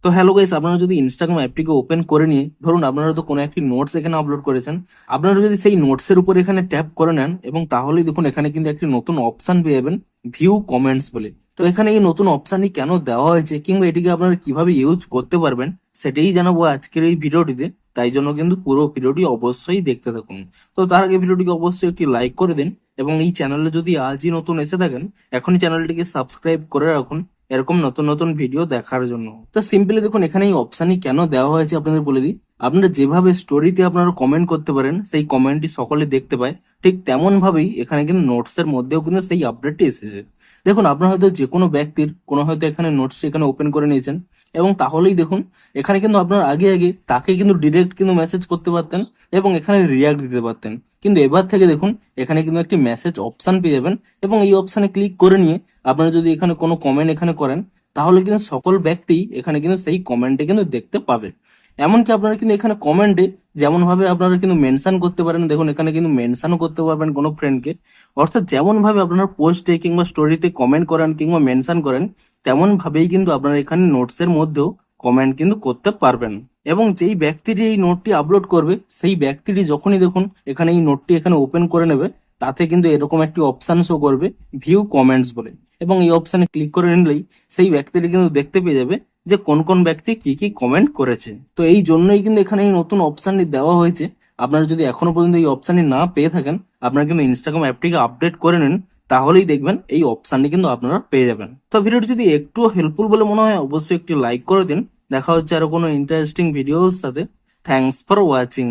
তো hello guys, আপনারা যদি ইনস্টাগ্রাম অ্যাপটিকে ওপেন করে নিয়ে ধরুন আপনারা তো কোনো একটি নোটস এখানে আপলোড করেছেন, আপনারা যদি সেই নোটসের উপর এখানে ট্যাপ করে নেন এবং তাহলেই দেখুন এখানে কিন্তু একটি নতুন অপশন পেয়ে যাবেন, ভিউ কমেন্টস বলে। তো এখানে এই নতুন অপশনটি কেন দেওয়া হয়েছে কিংবা এটিকে আপনারা কিভাবে ইউজ করতে পারবেন সেটাই জানাবো আজকের এই ভিডিওটিতে। তাই জন্য কিন্তু পুরো ভিডিওটি অবশ্যই দেখতে থাকুন। তো তার আগে ভিডিওটিকে অবশ্যই একটি লাইক করে দিন এবং এই চ্যানেলে যদি আজই নতুন এসে থাকেন এখনই চ্যানেলটিকে সাবস্ক্রাইব করে রাখুন এরকম নতুন নতুন ভিডিও দেখার জন্য। তো সিম্পলি দেখুন এখানে এই অপশনই কেন দেওয়া হয়েছে আপনাদের বলে দিই। আপনারা যেভাবে স্টোরিতে আপনারা কমেন্ট করতে পারেন সেই কমেন্টটি সকলে দেখতে পায়, ঠিক তেমন ভাবেই এখানে কিন্তু নোটস এর মধ্যেও কিন্তু সেই আপডেটটি এসেছে। দেখুন আপনার হয়তো যে কোনো ব্যক্তির কোনো হয়তো এখানে নোটস এখানে ওপেন করে নিয়েছেন এবং তাহলেই দেখুন এখানে কিন্তু আপনার আগে আগে তাকে কিন্তু ডিরেক্ট কিন্তু মেসেজ করতে পারতেন এবং এখানে রিয়াক্ট দিতে পারতেন। কিন্তু এবার থেকে দেখুন এখানে কিন্তু একটি মেসেজ অপশন পেয়ে যাবেন এবং এই অপশনে ক্লিক করে নিয়ে আপনারা যদি এখানে কোনো কমেন্ট এখানে করেন তাহলে কিন্তু সকল ব্যক্তি এখানে কিন্তু সেই কমেন্টে কিন্তু দেখতে পাবে। এমনকি আপনারা কিন্তু এখানে কমেন্টে যেমন ভাবে আপনারা কিন্তু মেনশন করতে পারেন, দেখুন এখানে কিন্তু মেনশনও করতে পারবেন কোনো ফ্রেন্ডকে। অর্থাৎ যেমন ভাবে আপনারা পোস্টে কিংবা স্টোরিতে কমেন্ট করেন কিংবা মেনশন করেন তেমন ভাবেই কিন্তু আপনারা এখানে নোটস এর মধ্যেও কমেন্ট কিন্তু করতে পারবেন। এবং যেই ব্যক্তিটি এই নোটটি আপলোড করবে সেই ব্যক্তিটি যখনই দেখুন এখানে এই নোটটি এখানে ওপেন করে নেবে তাতে কিন্তু এরকম একটি অপশন শো করবে, ভিউ কমেন্টস বলে। এবং এই অপশনে ক্লিক করে নিলেই সেই ব্যক্তিটি কিন্তু দেখতে পেয়ে যাবে যে কোন কোন ব্যক্তি কি কি কমেন্ট করেছে। তো এই জন্যই কিন্তু এখানে এই নতুন অপশনটি দেওয়া হয়েছে। আপনারা যদি এখনো পর্যন্ত এই অপশনটি না পেয়ে থাকেন আপনারা কিন্তু ইনস্টাগ্রাম অ্যাপটিকে আপডেট করে নিন, তাহলেই দেখবেন এই অপশনটি কিন্তু আপনারা পেয়ে যাবেন। তো ভিডিওটি যদি একটু হেল্পফুল বলে মনে হয় অবশ্যই একটি লাইক করে দিন। দেখা হচ্ছে আরো কোনো ইন্টারেস্টিং ভিডিওর সাথে। Thanks for watching.